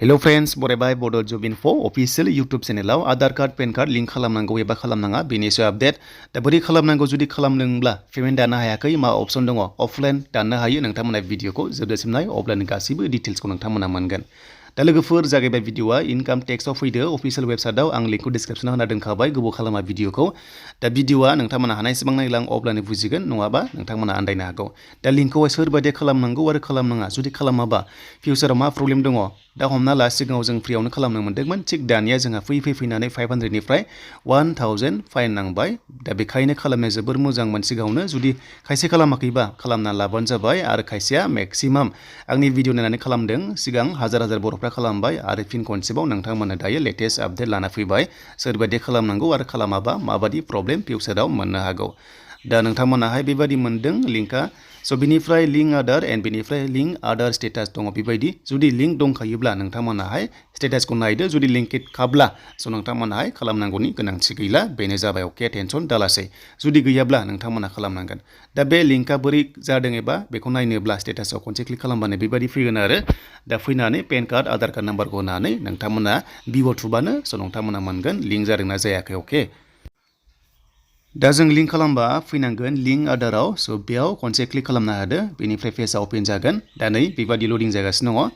Hello friends, बरायबाय Bodo Job Info official YouTube channel Aadhar card PAN card link खालामनांगौ एबा खालामनाङा बेनि सायाव आपडेट दा बोरै खालामनांगौ जुदि खालामदोंब्ला पेमेन्ट दानो हायाखै मा अपसन दङ अफलाइन दाननो हायो नोंथांमोना भिडिअखौ जोबजासिम नाय अब्लानो गासैबो डिटेल्सखौ नोंथांमोना मोनगोन दा लोगोफोर जागायबाय भिडिअआ इनकाम टेक्सआव फैदो अफिशियेल वेबसाइटआव आं लिंकखौ डिसक्रिप्शनाव होना दोनखाबाय गोबाव खालामा भिडिअखौ दा भिडिअआ नोंथांमोना हानायसेबां नायलां अब्लानो बुजिगोन नङाबा नोंथांमोना आन्दायनो हागौ दा लिंकखौ सोरबायदि खालामनांगौ आरो खालामनाङा जुदि खालामाबा फिउचाराव मा प्रब्लेम दङ दा हमना ला सिगाङाव जों फ्रियावनो खालामनो मोन्दोंमोन थिग दानिया जोंहा फैनानै 500 निफ्राय 1000 फाइन नांबाय दा बेखायनो खालामनाया जोबोर मोजांमोन सिगाङावनो जुदि खायसे खालामाखैबा खालामना लाबानो जाबाय आरो खायसेया मेक्सिमाम आंनि भिडिअ नायनानै खालामदों सिगां हाजार बर'फ्रा खालामबाय आरो फिन खनसेबाव नोंथांमोना दायो लेटेस्ट आपडेट लाना फैबाय सोरबायदि खालामनांगौ आरो खालामाबा माबादि प्रब्लेम फिउचाराव मोननो हागौ दा नोंथांमोनाहाय बेबादि मोन्दों लिंकआ स' बिनिफ्राय लिंक आधार एन्ड बिनिफ्राय लिंक आधार स्टेटास दङ बेबायदि जुदि लिंक दंखायोब्ला नोंथांमोनाहाय स्टेटासखौ नायदो जुदि लिंकेड खाब्ला स' नोंथांमोनाहाय खालामनांगौनि गोनांथि गैला बेनो जाबाय अके टेनसन दालासै जुदि गैयाब्ला नोंथांमोना खालामनांगोन दा बे लिंकआ बोरै जादों एबा बेखौ नायनोब्ला स्टेटासआव खनसे क्लिक खालामबानो बेबायदि फैगोन आरो दा फैनानै पेन कार्ड आधार कार्ड नाम्बारखौ होनानै नोंथांमोना भिभ' थुबानो स' नोंथांमोना मोनगोन लिंक जादोंना जायाखै अके दा जों लिंक खालामबा फैनांगोन लिंक आधाराव स' बेयाव खनसे क्लिक खालामनो हादो बेनिफ्राय पेजआ अपेन जागोन दा नै बेबादि लडिं जागासिनो दङ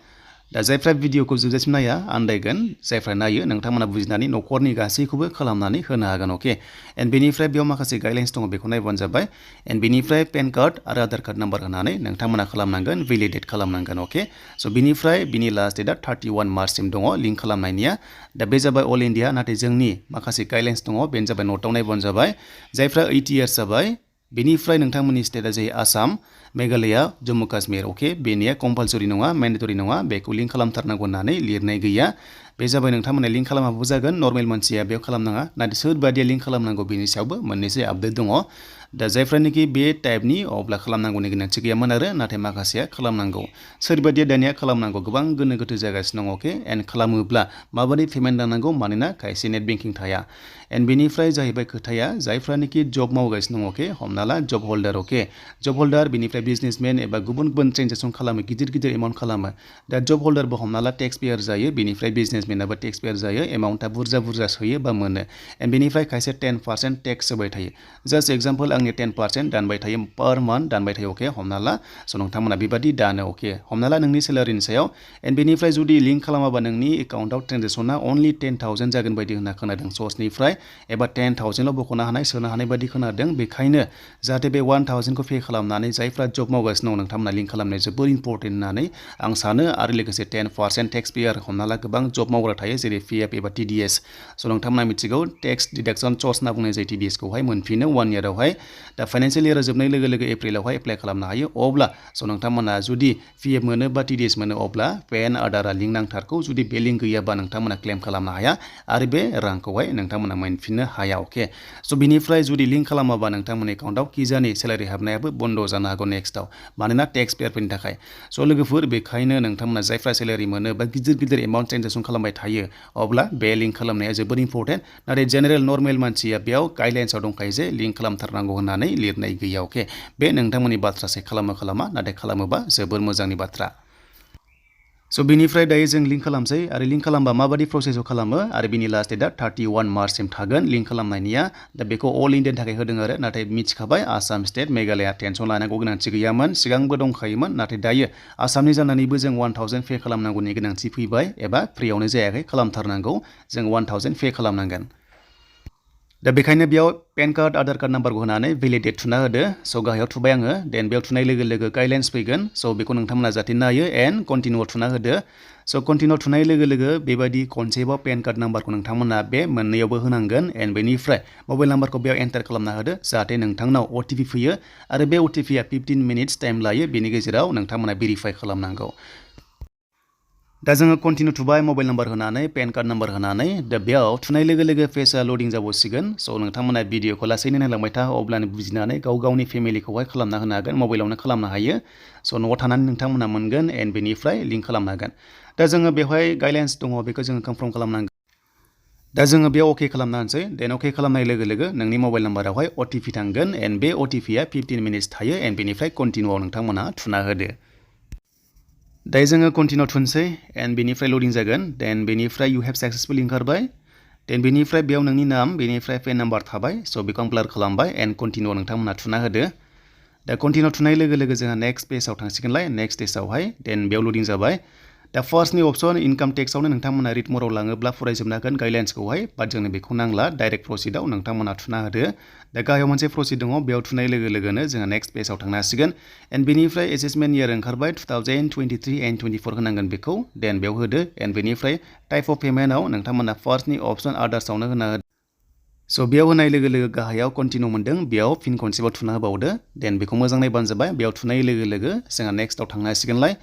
दा जायफ्रा भिडिअखौ जोबजासिम नाया आन्दायगोन जायफ्रा नायो नोंथांमोना बुजिनानै न'खरनि गासैखौबो खालामनानै होनो हागोन अके एन्ड बेनिफ्राय बेयाव माखासे गाइडलाइन्स दङ बेखौ नायबानो जाबाय एन्ड बेनिफ्राय पेन कार्ड आरो आधार कार्ड नाम्बार होनानै नोंथांमोना खालामनांगोन भेलिडेट खालामनांगोन अके स' बेनिफ्राय बिनि लास्ट डेटआ 31 मार्चसिम दङ लिंक खालामनायनिया दा बे जाबाय अल इन्डिया नाथाय जोंनि माखासे गाइडलाइन्स दङ बेनो जाबाय नटआव नायबानो जाबाय जायफ्रा 80 इयार्स जाबाय बेनिफ्राय नोंथांमोननि स्टेटआ जायो आसाम मेघालया जम्मु काश्मीर अके बेनिया कम्पालसरि नङा मेन्डेटरि नङा बेखौ लिंक खालामथारनांगौ होननानै लिरनाय गैया बे जाबाय नोंथांमोना लिंक खालामाबो जागोन नर्मेल मानसिया बेयाव खालामनाङा नाथाय सोरबादिया लिंक खालामनांगौ बेनि सायावबो मोननैसो आपडेट दङ दा जायफ्रानोखि बे टाइपनि अब्ला खालामनांगौनि गोनांथि गैयामोन आरो नाथाय माखासेया खालामनांगौ सोरबादिया दानिया खालामनांगौ गोबां गोनो गोथो जागासिनो दङ अके एन्ड खालामोब्ला माबादि पेमेन्ट दानांगौ मानोना खायसे नेट बेंकिं थाया एन्ड बेनिफ्राय जाहैबाय खोथाया जायफ्रानोखि जब मावगासिनो दङ अके हमना ला जब हल्डार अके जब हल्डार बेनिफ्राय बिजनेसमेन एबा गुबुन ट्रेन्जेकसन खालामो गिदिर एमाउन्ट खालामो दा जब हल्डारबो हमना ला टेक्स पेयार जायो बेनिफ्राय बिजनेसमेनाबो टेक्स पेयार जायो एमाउन्टआ बुरजा सोयो बा मोनो एन्ड बेनिफ्राय खायसे 10% टेक्स होबाय थायो जास्ट एग्जाम्पल आंनि 10% दानबाय थायो पार मान्थ दानबाय थायो अके हमना ला स' नोंथांमोना बेबादि दानो अके हमना ला नोंनि सेलारिनि सायाव एन्ड बेनिफ्राय जुदि लिंक खालामाबा नोंनि एकाउन्टआव ट्रेन्जेकसना अनलि 10,000 जागोन बायदि होनना खोनादों सर्सनिफ्राय एबा 10,000ल' बख'नो हानाय सोनो हानाय बायदि खोनादों बेखायनो जाहाथे बे 1,000खौ पे खालामनानै जायफ्रा जब मावगासिनो दं नोंथांमोना लिंक खालामनाया जोबोर इम्परटेन्ट होननानै आं सानो आरो लोगोसे 10% टेक्स पेयार हमना ला गोबां जब मावग्रा थायो जेरै पिएफ एबा टिडिएस स' नोंथांमोना मिथिगौ टेक्स डिडक्सन सर्स होनना बुंनाय जायो टिडिएसखौहाय मोनफिनो 1 इयारावहाय दा फाइनान्सियेल इयारा जोबनाय लोगो लोगो एप्रिलावहाय एप्लाइ खालामनो हायो अब्ला स' नोंथांमोना जुदि पिएफ मोनो बा टिडिएस मोनो अब्ला पेन आधारा लिंक नांथारगौ जुदि बे लिंक गैयाबा नोंथांमोना क्लेम खालामनो हाया आरो बे रांखौहाय नोंथांमोना मोनफिननो हाया अके स' बिनिफ्राय जुदि लिंक खालामाबा नोंथांमोननि एकाउन्टआव किजानि सेलारि हाबनायाबो बन्द जानो हागौ नेक्स्टआव मानोना टेक्स पेयारफोरनि थाखाय स' लोगोफोर बेखायनो नोंथांमोना जायफ्रा सेलारि मोनो बा गिदिर एमाउन्ट ट्रेन्जेकसन खालामबाय थायो अब्ला बे लिंक खालामनाया जोबोर इम्परटेन्ट नाथाय जेनेरेल नर्मेल मानसिया बेयाव गाइडलाइन्सआव दंखायो जे लिंक खालामथारनांगौ होननानै लिरनाय गैया अके बे नोंथांमोननि बाथ्रासै खालामा नाथाय खालामोबा जोबोर मोजांनि बाथ्रा स' बिनिफ्राय दायो जों लिंक खालामसै आरो लिंक खालामबा माबादि प्रसेसआव खालामो आरो बिनि लास्ट डेटआ 31 मार्चसिम थागोन लिंक खालामनायनिया दा बेखौ अल इन्डियानि थाखाय होदों आरो नाथाय मिथिखाबाय आसाम स्टेट मेघालया टेनसन लानांगौ गोनांथि गैयामोन सिगांबो दंखायोमोन नाथाय दायो आसामनि जानानैबो जों 1000 पे खालामनांगौनि गोनांथि फैबाय एबा फ्रियावनो जायाखै खालामथारनांगौ जों 1000 पे खालामनांगोन दा बेखायनो बेयाव पेन कार्ड आधार कार्ड नाम्बारखौ होनानै भेलिडेट थुना होदो स' गाहायाव थुबाय आङो देन बेयाव थुनाय लोगो लोगो गाइडलाइन्स फैगोन स' बेखौ नोंथांमोना जाहाथे नायो एन्ड कन्टिनिउआव थुना होदो स' कन्टिनिउआव थुनाय लोगो लोगो बेबायदि खनसेबाव पेन कार्ड नाम्बारखौ नोंथांमोना बे मोननैयावबो होनांगोन एन्ड बेनिफ्राय मबाइल नाम्बारखौ बेयाव एन्टार खालामना होदो जाहाथे नोंथांनाव अटिपि फैयो आरो बे अटिपिआ 15 मिनिट्स टाइम लायो बेनि गेजेराव नोंथांमोना भेरिफाइ खालामनांगौ दा जोङो कन्टिनिउ थुबाय मबाइल नाम्बार होनानै पेन कार्ड नाम्बार होनानै दा बेयाव थुनाय लोगो लोगो पेजआ लडिं जाबावसिगोन स' नोंथांमोना भिडिअखौ लासैनो नायलांबाय था अब्लानो बुजिनानै गावनि फेमिलिखौहाय खालामना होनो हागोन मबाइलावनो खालामनो हायो स' न'आव थानानै नोंथांमोना मोनगोन एन्ड बेनिफ्राय लिंक खालामनो हागोन दा जोङो बेवहाय गाइडलाइन्स दङ बेखौ जोङो कनफार्म खालामनांगोन दा जोङो बेयाव अके खालामना होनसै देन अके खालामनाय लोगो लोगो नोंनि मबाइल नाम्बारावहाय अटिपि थांगोन एन्ड बे अटिपिआ 15 मिनिट्स थायो एन्ड बेनिफ्राय कन्टिनिउआव नोंथांमोना थुना होदो दायो जोङो कन्टिनिउ थुनसै एन्ड बेनिफ्राय लडिं जागोन देन बेनिफ्राय यु हेभ सक्सेसफुलि ओंखारबाय देन बेनिफ्राय बेयाव नोंनि नाम बेनिफ्राय पेन नाम्बार थाबाय स' बेखौ आं ब्लार खालामबाय एन्ड कन्टिनिउ नोंथांमोनहा थुना होदो दा कन्टिनिउ थुनाय लोगो लोगो जोंहा नेक्स्ट पेजाव थांसिगोनलाय नेक्स्ट स्टेजावहाय देन बेयाव लडिं जाबाय दा फार्स्टनि अपसन इनकाम टेक्सआवनो नोंथांमोना रिड मराव लाङोब्ला फरायजोबनो हागोन गाइडलाइन्सखौहाय बाट जोंनो बेखौ नांला डाइरेक्ट प्रसिडआव नोंथांमोना थुना होदो दा गाहायाव मोनसे प्रसिड दङ बेयाव थुनाय लोगो लोगोनो जोंहा नेक्स्ट पेजाव थांनो हासिगोन एन्ड बेनिफ्राय एसेसमेन्ट इयार ओंखारबाय 2023 एन्ड 24 होनांगोन बेखौ देन बेयाव होदो एन्ड बेनिफ्राय टाइप अफ पेमेन्टआव नोंथांमोना फार्स्टनि अपसन आदार्सआवनो होना होदो स' बेयाव होनाय लोगो लोगो गाहायाव कन्टिनिउ मोन्दों बेयाव फिन खनसेबाव थुना होबावदो देन बेखौ मोजां नायबानो जाबाय बेयाव थुनाय लोगो लोगो जोंहा नेक्स्टआव थांनो हासिगोनलाय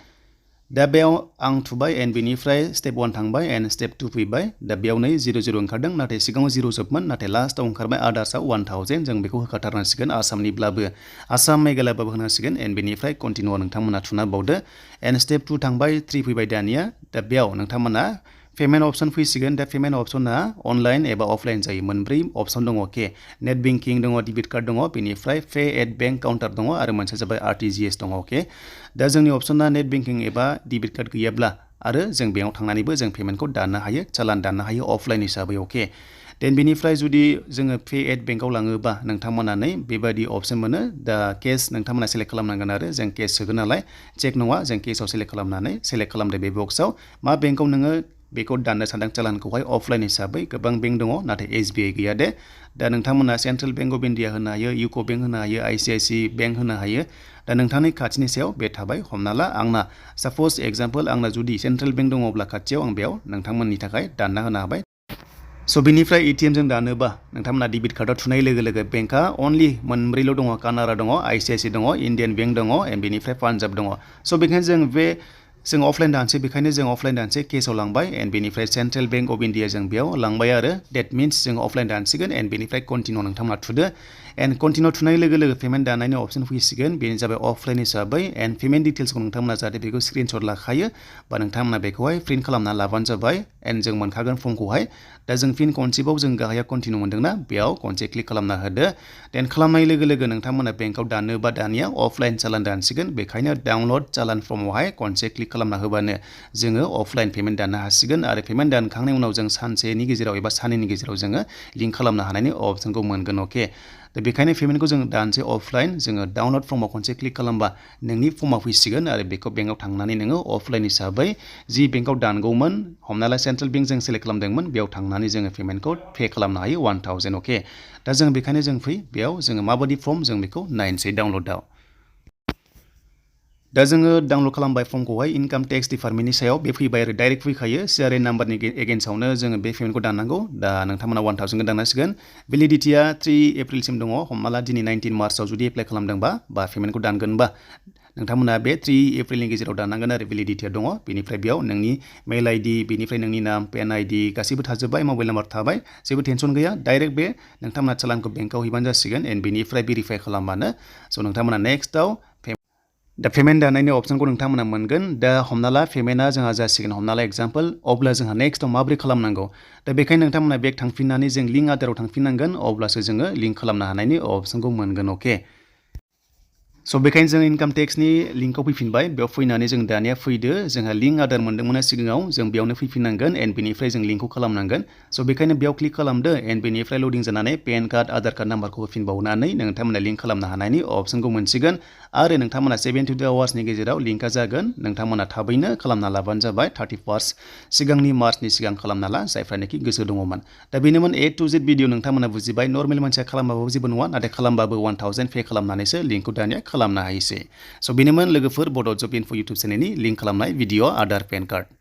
दा बेयाव आं थुबाय एन्ड बेनिफ्राय स्टेप 1 थांबाय एन्ड स्टेप 2 फैबाय दा बेयाव नै 00 ओंखारदों नाथाय सिगाङाव 0 जोबमोन नाथाय लास्टआव ओंखारबाय आदार्सआव 1000 जों बेखौ होखाथारनांसिगोन आसामनिब्लाबो आसाम मेघालयाबाबो होनांसिगोन एन्ड बेनिफ्राय कन्टिनिउ नोंथांमोना थुना बावदो एन्ड स्टेप 2 थांबाय 3 फैबाय दानिया दा बेयाव नोंथांमोना पेमेन्ट अपसन फैसिगोन दा पेमेन्ट अपसना अनलाइन एबा अफलाइन जायो मोनब्रै अपसन दङ के नेट बेंकिं दङ डेबिट कार्ड दङ बेनिफ्राय पे एट बेंक काउन्टार दङ आरो मोनसे जाबाय आरटिजिएस दङ के दा जोंनि अपसना नेट बेंकिं एबा डेबिट कार्ड गैयाब्ला आरो जों बेयाव थांनानैबो जों पेमेन्टखौ दाननो हायो चालान दाननो हायो अफलाइन हिसाबै अके देन बेनिफ्राय जुदि जोङो पे एट बेंकआव लाङोबा नोंथांमोना नै बेबायदि अपसन मोनो दा केस नोंथांमोना सेलेक्ट खालामनांगोन आरो जों केस सोगोन नालाय चेक नङा जों केसआव सेलेक्ट खालामनानै सेलेक्ट खालामदो बे बक्सआव मा बेंकआव नोङो बेखौ दाननो सानदों चालानखौहाय अफलाइन हिसाबै गोबां बेंक दङ नाथाय एसबिआई गैया दे दा नोंथांमोना सेन्ट्रेल बेंक अफ इन्डिया होनो हायो इउक' बेंक होनो हायो आइसिआइसि बेंक होनो हायो दा नोंथांनि खाथिनि सायाव बे थाबाय हमना ला आंना साप'ज एग्जाम्पल आंना जुदि सेन्ट्रेल बेंक दङब्ला खाथियाव आं बेयाव नोंथांमोननि थाखाय दानना होनो हाबाय स' बेनिफ्राय एटिएमजों दानोबा नोंथांमोना डेबिट कार्डआव थुनाय लोगो लोगो बेंकआ अनलि मोनब्रैल' दङ कानारा दङ आइसिआइसि दङ इन्डियान बेंक दङ एन्ड बेनिफ्राय पान्जाब दङ स' बेखायनो जों अफलाइन दानसै बेखायनो जों अफलाइन दानसै केसआव लांबाय एन्ड बेनिफ्राय सेन्ट्रेल बेंक अफ इन्डिया जों बेयाव लांबाय आरो डेट मिन्स जों अफलाइन दानसिगोन एन्ड बेनिफ्राय कन्टिनिउ नोंथांमोना थुदो एन्ड कन्टिनिउ थुनाय लोगो लोगो पेमेन्ट दानायनि अपसन फैसिगोन बेनो जाबाय अफलाइन हिसाबै एन्ड पेमेन्ट डिटेल्सखौ नोंथांमोना जाहाथे बेखौ स्क्रिनशट लाखायो बा नोंथांमोना बेखौहाय प्रिन्ट खालामना लाबानो जाबाय एन्ड जों मोनखागोन फर्मखौहाय दा जों फिन खनसेबाव जों गाहायाव कन्टिनिउ मोन्दोंना बेयाव खनसे क्लिक खालामना होदो देन खालामनाय लोगो लोगो नोंथांमोना बेंकआव दानोबा दानिया अफलाइन चालान दानसिगोन बेखायनो डाउनलड चालान फर्मआवहाय खनसे क्लिक खालामना होबानो जोङो अफलाइन पेमेन्ट दाननो हासिगोन आरो पेमेन्ट दानखांनायनि उनाव जों सानसेनि गेजेराव एबा साननैनि गेजेराव जोङो लिंक खालामनो हानायनि अपसनखौ मोनगोन अके दा बेखायनो पेमेन्टखौ जों दानसै अफलाइन जोङो डाउनलड फर्मआव खनसे क्लिक खालामबा नोंनि फर्मआ फैसिगोन आरो बेखौ बेंकआव थांनानै नोङो अफलाइन हिसाबै जि बेंकआव दानगौमोन हमना ला सेन्ट्रेल बेंक जों सेलेक्ट खालामदोंमोन बेयाव थांनानै जोङो पेमेन्टखौ पे खालामनो हायो 1000 अके दा जों बेखायनो जों बेयाव जोङो माबायदि फर्म जों बेखौ नायनोसै डाउनलडआव दा जोङो डाउनलड खालामबाय फर्मखौहाय इनकाम टेक्स डिपार्टमेन्टनि सायाव बे फैबाय आरो डाइरेक्ट फैखायो सिआरएन नाम्बारनि एगेन्स्टआवनो जोङो बे पेमेन्टखौ दाननांगौ दा नोंथांमोना 1000 दाननांसिगोन भेलिडिटिया 3 एप्रिलसिम दङ हमना ला दिनै 19 मार्चआव जुदि एप्लाइ खालामदोंबा बा पेमेन्टखौ दानगोनबा नोंथांमोना बे 3 एप्रिलनि गेजेराव दाननांगोन आरो भेलिडिटिया दङ बेनिफ्राय बेयाव नोंनि मेल आइडि बेनिफ्राय नोंनि नाम पेन आइडि गासैबो थाजोब्बाय मबाइल नाम्बार थाबाय जेबो टेनसन गैया डाइरेक्ट बे नोंथांमोना चालानखौ बेंकआव हैबानो जासिगोन एन्ड बेनिफ्राय भेरिफाइ खालामबानो स' नोंथांमोना नेक्स्टआव दा पेमेन्ट दानायनि अपसनखौ नोंथांमोना मोनगोन दा हमना ला पेमेन्टआ जोंहा जासिगोन हमना ला एग्जाम्पल अब्ला जोंहा नेक्स्टआव माबोरै खालामनांगौ दा बेखायनो नोंथांमोना बेक थांफिननानै जों लिंक आधाराव थांफिननांगोन अब्लासो जोङो लिंक खालामनो हानायनि अपसनखौ मोनगोन अके स' बेखायनो जों इनकाम टेक्सनि लिंकआव फैफिनबाय बेयाव फैनानै जों दानिया फैदो जोंहा लिंक आधार मोन्दोंमोन सिगाङाव जों बेयावनो फैफिननांगोन एन्ड बेनिफ्राय जों लिंकखौ खालामनांगोन स' बेखायनो बेयाव क्लिक खालामदो एन्ड बेनिफ्राय लडिं जानानै पेन कार्ड आधार कार्ड नाम्बारखौ होफिनबावनानै नोंथांमोना लिंक खालामनो हानायनि अपसनखौ मोनसिगोन आरो नोंथांमोना 72 आवार्सनि गेजेराव लिंकआ जागोन नोंथांमोना थाबैनो खालामना लाबानो जाबाय 31 सिगांनि मार्चनि सिगां खालामना ला जायफ्रानोखि गोसो दङमोन दा बेनोमोन A to Z भिडिअ नोंथांमोना बुजिबाय नर्मेल मानसिया खालामबाबो जेबो नङा नाथाय खालामबाबो 1000 पे खालामनानैसो लिंकखौ दानिया खालामनो हायोसै स' बेनोमोन लोगोफोर बड' जब इनफो इउटुब चेनेलनि लिंक खालामनाय भिडिअ आधार पेन कार्ड